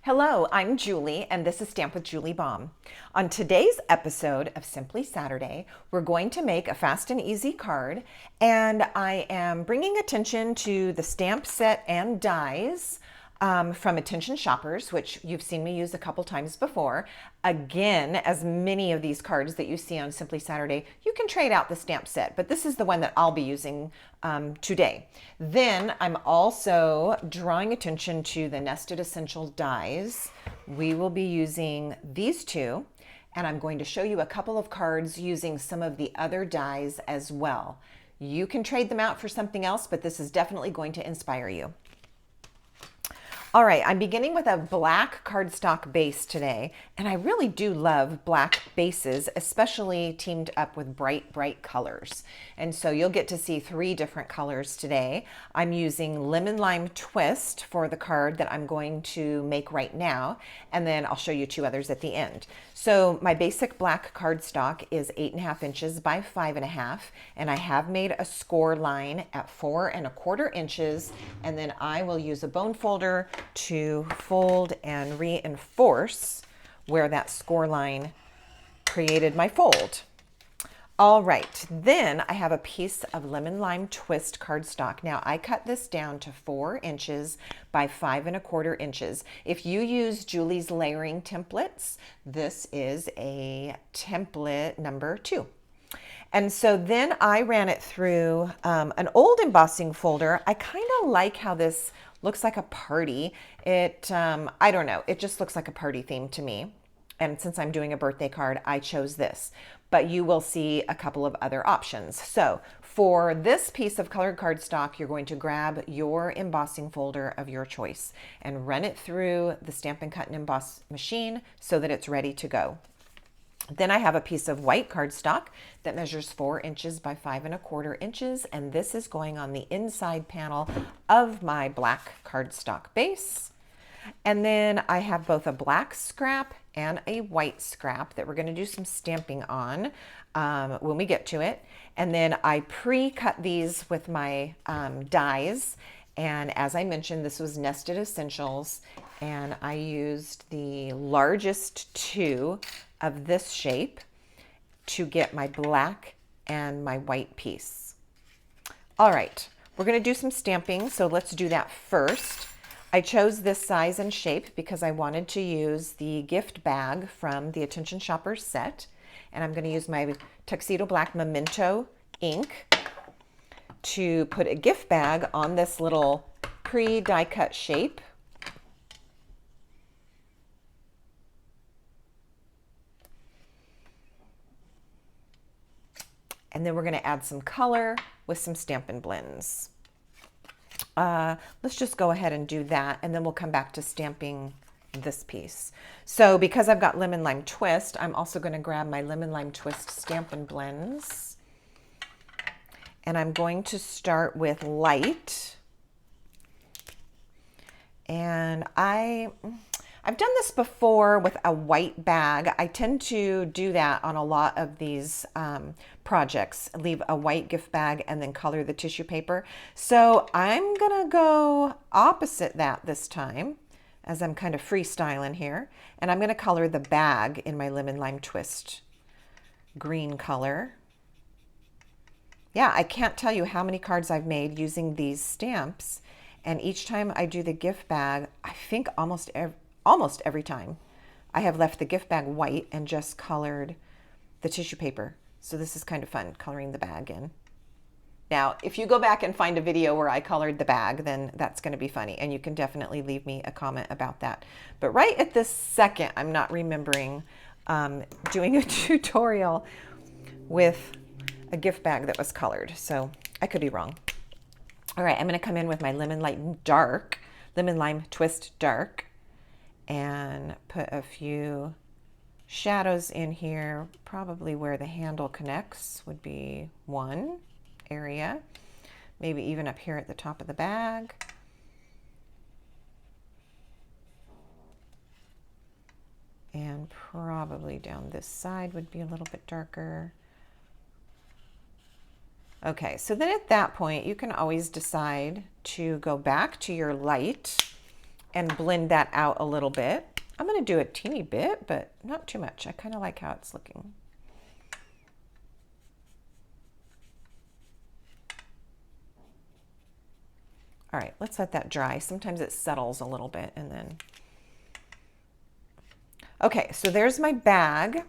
Hello, I'm Julie, and this is Stamp with Julie Baum. On today's episode of Simply Saturday, we're going to make a fast and easy card, and I am bringing attention to the stamp set and dies from Attention Shoppers, which you've seen me use a couple times before. Again, as many of these cards that you see on Simply Saturday, you can trade out the stamp set, but this is the one that I'll be using today. Then I'm also drawing attention to the Nested Essentials dies. We will be using these two, and I'm going to show you a couple of cards using some of the other dies as well. You can trade them out for something else, but this is definitely going to inspire you. All right, I'm beginning with a black cardstock base today, and I really do love black bases, especially teamed up with bright colors. And so you'll get to see 3 different colors today. I'm using Lemon Lime Twist for the card that I'm going to make right now, and then I'll show you 2 others at the end. So my basic black cardstock is 8.5 inches by 5.5, and I have made a score line at 4.25 inches, and then I will use a bone folder to fold and reinforce where that score line created my fold. All right, then I have a piece of Lemon Lime Twist cardstock. Now I cut this down to 4 inches by 5.25 inches. If you use Julie's layering templates, this is a template number 2. And so then I ran it through an old embossing folder. I kind of like how this looks like a party. I don't know, it just looks like a party theme to me. And since I'm doing a birthday card, I chose this. But you will see a couple of other options. So for this piece of colored cardstock, you're going to grab your embossing folder of your choice and run it through the Stampin' Cut and Emboss machine so that it's ready to go. Then I have a piece of white cardstock that measures 4 inches by 5.25 inches, and this is going on the inside panel of my black cardstock base. And then I have both a black scrap and a white scrap that we're going to do some stamping on when we get to it. And then I pre-cut these with my dies. And as I mentioned, this was Nested Essentials, and I used the largest 2 of this shape to get my black and my white piece. All right, we're going to do some stamping, so let's do that first. I chose this size and shape because I wanted to use the gift bag from the Attention Shoppers set, and I'm going to use my Tuxedo Black Memento ink to put a gift bag on this little pre-die cut shape. And then we're going to add some color with some Stampin' Blends. Let's just go ahead and do that, and then we'll come back to stamping this piece. So because I've got Lemon Lime Twist, I'm also going to grab my Lemon Lime Twist Stampin' Blends. And I'm going to start with light. And I've done this before with a white bag. I tend to do that on a lot of these projects, leave a white gift bag and then color the tissue paper. So I'm gonna go opposite that this time, as I'm kind of freestyling here. And I'm gonna color the bag in my Lemon Lime Twist green color. Yeah, I can't tell you how many cards I've made using these stamps. And each time I do the gift bag, I think almost every time I have left the gift bag white and just colored the tissue paper. So this is kind of fun, coloring the bag in. Now, if you go back and find a video where I colored the bag, then that's going to be funny, and you can definitely leave me a comment about that. But right at this second, I'm not remembering doing a tutorial with a gift bag that was colored, so I could be wrong. All right, I'm going to come in with my Lemon Lime Twist Dark, and put a few shadows in here. Probably where the handle connects would be one area, maybe even up here at the top of the bag. And probably down this side would be a little bit darker. Okay, so then at that point, you can always decide to go back to your light and blend that out a little bit. I'm going to do a teeny bit, but not too much. I kind of like how it's looking. All right, let's let that dry. Sometimes it settles a little bit and then. Okay, so there's my bag.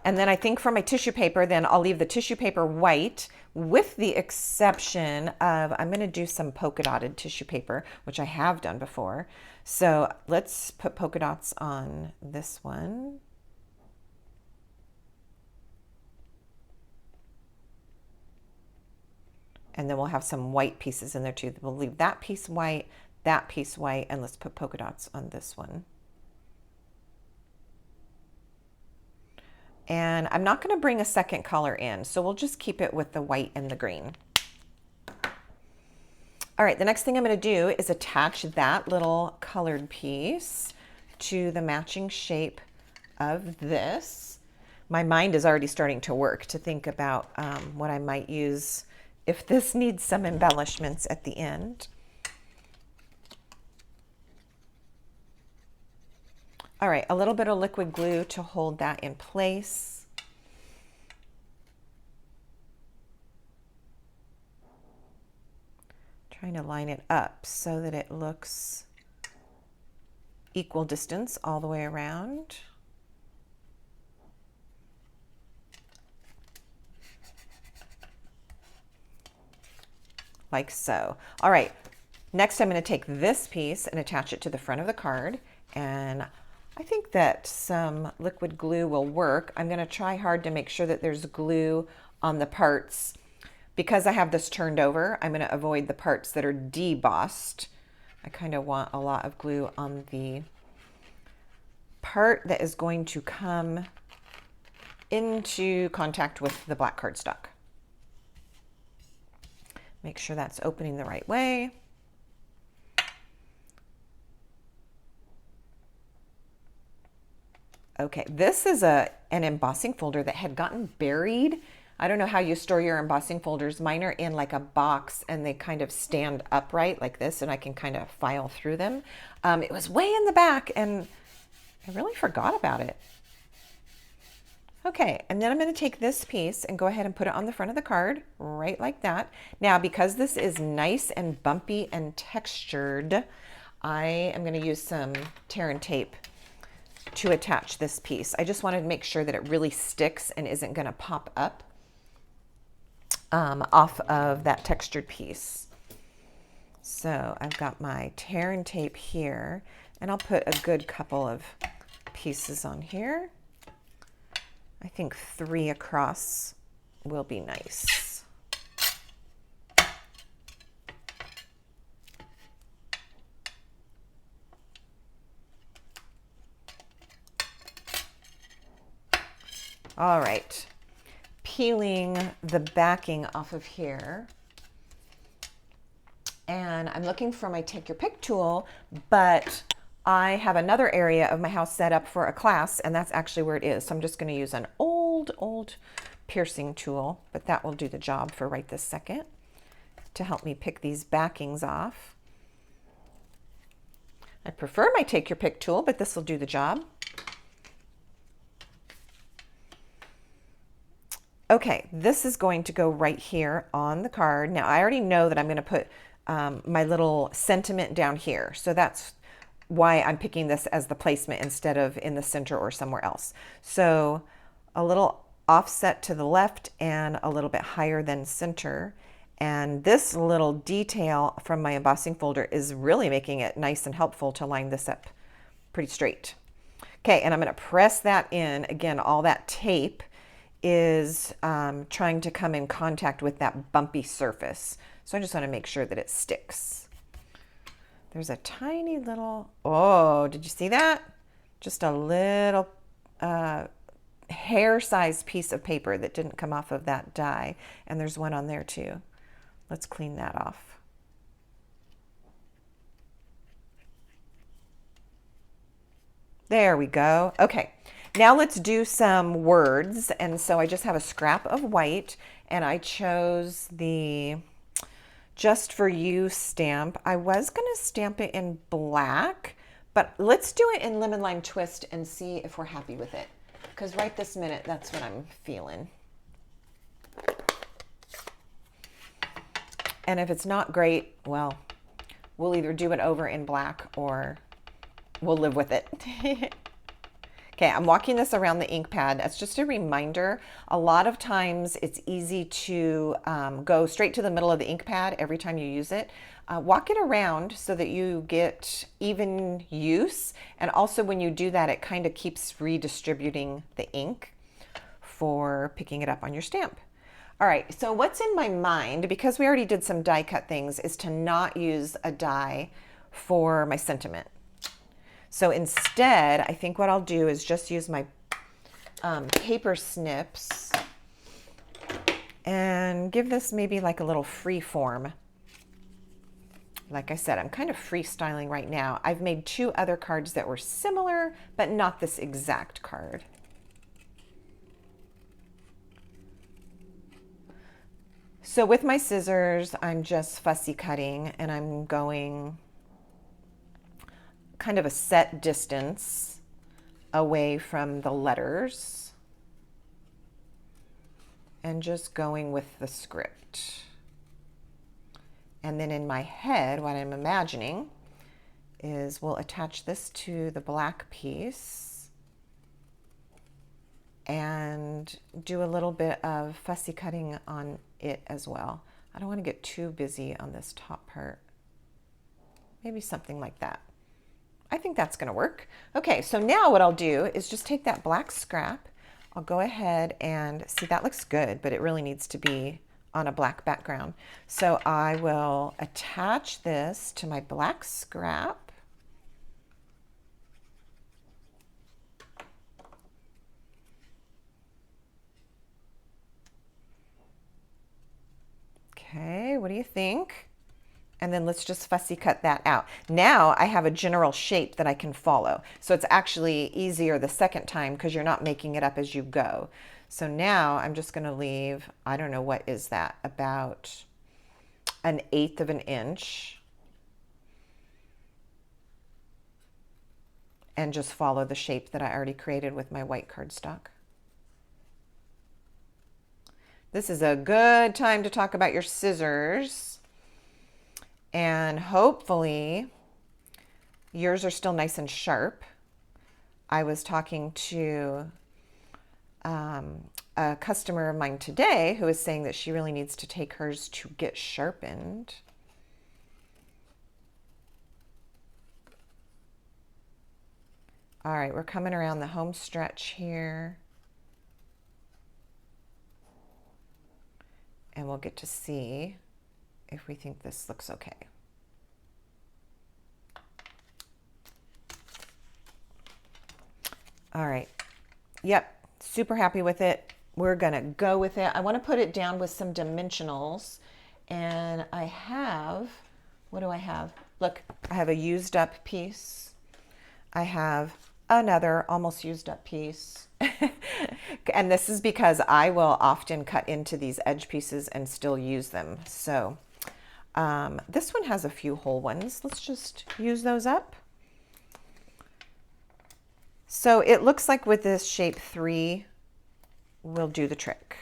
And then I think for my tissue paper, then I'll leave the tissue paper white with the exception of, I'm going to do some polka dotted tissue paper, which I have done before. So let's put polka dots on this one. And then we'll have some white pieces in there too. We'll leave that piece white, and let's put polka dots on this one. And I'm not going to bring a second color in, so we'll just keep it with the white and the green. All right, the next thing I'm going to do is attach that little colored piece to the matching shape of this. My mind is already starting to work to think about what I might use if this needs some embellishments at the end. All right, a little bit of liquid glue to hold that in place. Trying to line it up so that it looks equal distance all the way around. Like so. All right, next I'm going to take this piece and attach it to the front of the card, and I think that some liquid glue will work. I'm going to try hard to make sure that there's glue on the parts. Because I have this turned over, I'm going to avoid the parts that are debossed. I kind of want a lot of glue on the part that is going to come into contact with the black cardstock. Make sure that's opening the right way. Okay, this is an embossing folder that had gotten buried. I don't know how you store your embossing folders. Mine are in like a box and they kind of stand upright like this, and I can kind of file through them. It was way in the back and I really forgot about it. Okay, and then I'm going to take this piece and go ahead and put it on the front of the card, right like that. Now, because this is nice and bumpy and textured, I am going to use some tear and tape to attach this piece. I just wanted to make sure that it really sticks and isn't going to pop up off of that textured piece. So I've got my tear and tape here, and I'll put a good couple of pieces on here. I think 3 across will be nice. All right, peeling the backing off of here. And I'm looking for my take your pick tool, but I have another area of my house set up for a class, and that's actually where it is. So I'm just going to use an old piercing tool, but that will do the job for right this second to help me pick these backings off. I prefer my take your pick tool, but this will do the job. Okay, this is going to go right here on the card. Now I already know that I'm going to put my little sentiment down here. So that's why I'm picking this as the placement instead of in the center or somewhere else. So a little offset to the left and a little bit higher than center. And this little detail from my embossing folder is really making it nice and helpful to line this up pretty straight. Okay, and I'm going to press that in. Again, all that tape is trying to come in contact with that bumpy surface. So I just want to make sure that it sticks. There's a tiny little, oh, did you see that? Just a little hair-sized piece of paper that didn't come off of that die. And there's one on there too. Let's clean that off. There we go. Okay. Now let's do some words. And so I just have a scrap of white, and I chose the just for you stamp. I was going to stamp it in black, but let's do it in lemon lime twist and see if we're happy with it. Because right this minute, that's what I'm feeling. And if it's not great, well, we'll either do it over in black or we'll live with it. Okay, I'm walking this around the ink pad. That's just a reminder. A lot of times it's easy to go straight to the middle of the ink pad every time you use it. Walk it around so that you get even use. And also when you do that, it kind of keeps redistributing the ink for picking it up on your stamp. All right, so what's in my mind, because we already did some die cut things, is to not use a die for my sentiment. So instead, I think what I'll do is just use my paper snips and give this maybe like a little free form. Like I said, I'm kind of freestyling right now. I've made 2 other cards that were similar, but not this exact card. So with my scissors, I'm just fussy cutting, and I'm going kind of a set distance away from the letters and just going with the script. And then in my head, what I'm imagining is we'll attach this to the black piece and do a little bit of fussy cutting on it as well. I don't want to get too busy on this top part. Maybe something like that. I think that's going to work. Okay, so now what I'll do is just take that black scrap. I'll go ahead and see, that looks good, but it really needs to be on a black background. So I will attach this to my black scrap. Okay, what do you think? And then let's just fussy cut that out. Now I have a general shape that I can follow. So it's actually easier the second time because you're not making it up as you go. So now I'm just going to leave, I don't know, what is that, about 1/8 of an inch. And just follow the shape that I already created with my white cardstock. This is a good time to talk about your scissors. And hopefully yours are still nice and sharp. I was talking to a customer of mine today who was saying that she really needs to take hers to get sharpened. All right, we're coming around the home stretch here. And we'll get to see if we think this looks okay. All right. Yep, super happy with it. We're gonna go with it. I want to put it down with some dimensionals, and I have, what do I have? Look, I have a used up piece. I have another almost used up piece. And this is because I will often cut into these edge pieces and still use them. So this one has a few whole ones. Let's just use those up. So it looks like with this shape 3, we'll do the trick.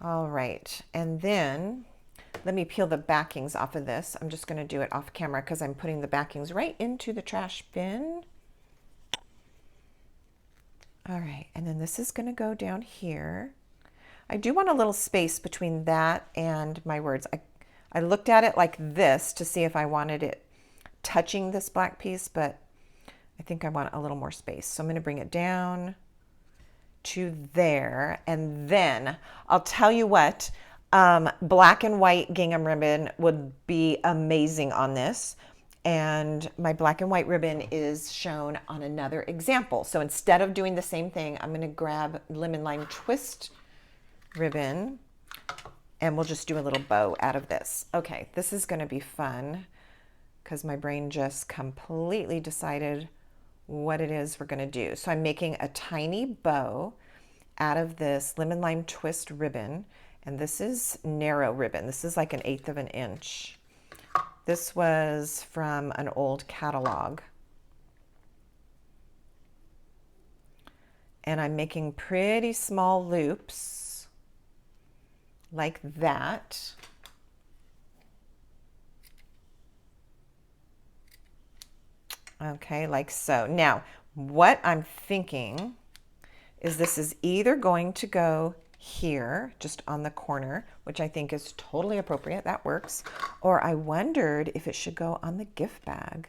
All right, and then let me peel the backings off of this. I'm just going to do it off camera because I'm putting the backings right into the trash bin. All right, and then this is going to go down here. I do want a little space between that and my words. I looked at it like this to see if I wanted it touching this black piece, but I think I want a little more space. So I'm going to bring it down to there, and then I'll tell you what, black and white gingham ribbon would be amazing on this. And my black and white ribbon is shown on another example. So instead of doing the same thing, I'm going to grab lemon lime twist ribbon and we'll just do a little bow out of this. Okay, this is going to be fun because my brain just completely decided what it is we're going to do. So I'm making a tiny bow out of this lemon lime twist ribbon, and this is narrow ribbon. This is like 1/8 of an inch. This was from an old catalog. And I'm making pretty small loops like that. Okay, like so. Now, what I'm thinking is this is either going to go here, just on the corner, which I think is totally appropriate, that works, or I wondered if it should go on the gift bag.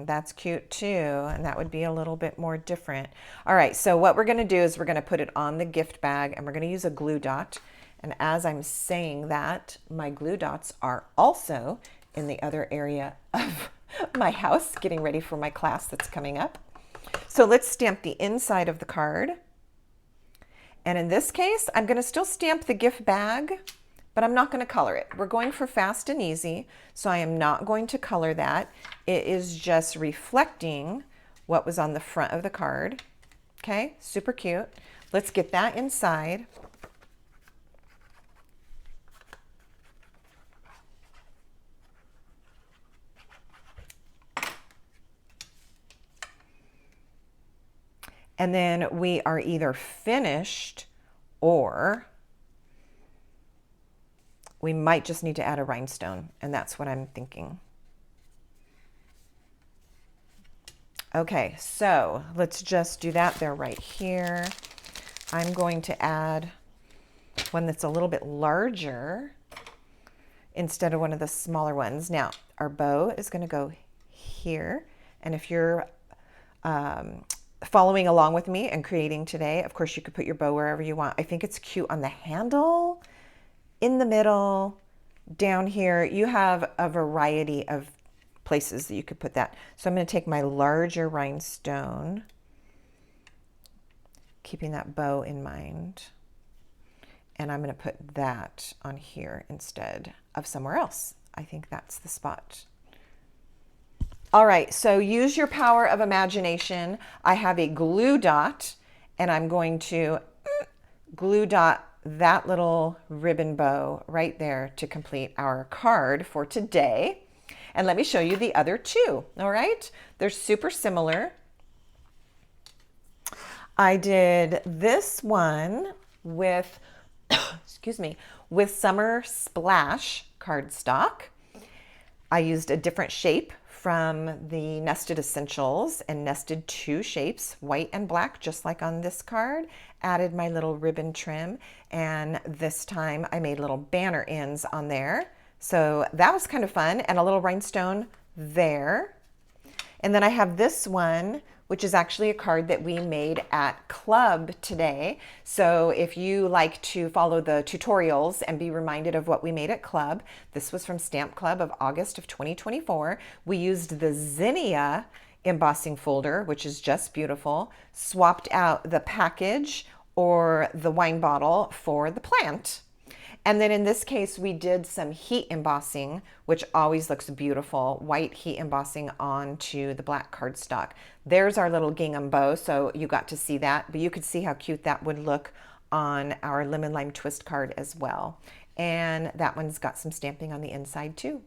That's cute too, and that would be a little bit more different. All right, so what we're gonna do is we're gonna put it on the gift bag, and we're gonna use a glue dot. And as I'm saying that, my glue dots are also in the other area of my house, getting ready for my class that's coming up. So let's stamp the inside of the card. And in this case, I'm gonna still stamp the gift bag, but I'm not going to color it. We're going for fast and easy, so I am not going to color that. It is just reflecting what was on the front of the card. Okay, super cute. Let's get that inside. And then we are either finished or we might just need to add a rhinestone, and that's what I'm thinking. Okay, so let's just do that. They're right here. I'm going to add one that's a little bit larger instead of one of the smaller ones. Now, our bow is going to go here, and if you're following along with me and creating today, of course, you could put your bow wherever you want. I think it's cute on the handle, in the middle, down here. You have a variety of places that you could put that. So I'm going to take my larger rhinestone, keeping that bow in mind, and I'm going to put that on here instead of somewhere else. I think that's the spot. All right, so use your power of imagination. I have a glue dot, and I'm going to glue dot that little ribbon bow right there to complete our card for today. And let me show you the other two, all right? They're super similar. I did this one with, excuse me, with Summer Splash cardstock. I used a different shape from the Nested Essentials and nested 2 shapes, white and black, just like on this card. Added my little ribbon trim, and this time I made little banner ends on there. So that was kind of fun, and a little rhinestone there. And then I have this one, which is actually a card that we made at Club today. So if you like to follow the tutorials and be reminded of what we made at Club, this was from Stamp Club of August of 2024. We used the Zinnia embossing folder, which is just beautiful, swapped out the package or the wine bottle for the plant. And then in this case, we did some heat embossing, which always looks beautiful, white heat embossing onto the black cardstock. There's our little gingham bow, so you got to see that, but you could see how cute that would look on our lemon lime twist card as well. And that one's got some stamping on the inside too.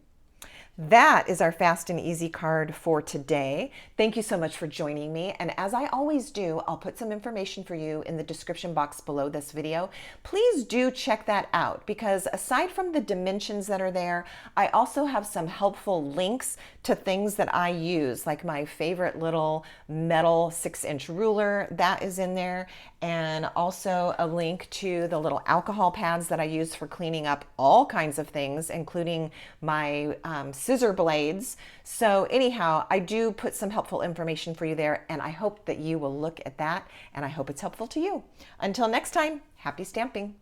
That is our fast and easy card for today. Thank you so much for joining me. And as I always do, I'll put some information for you in the description box below this video. Please do check that out, because aside from the dimensions that are there, I also have some helpful links to things that I use, like my favorite little metal 6-inch ruler that is in there, and also a link to the little alcohol pads that I use for cleaning up all kinds of things, including my scissor blades. So anyhow, I do put some helpful information for you there, and I hope that you will look at that, and I hope it's helpful to you. Until next time, happy stamping.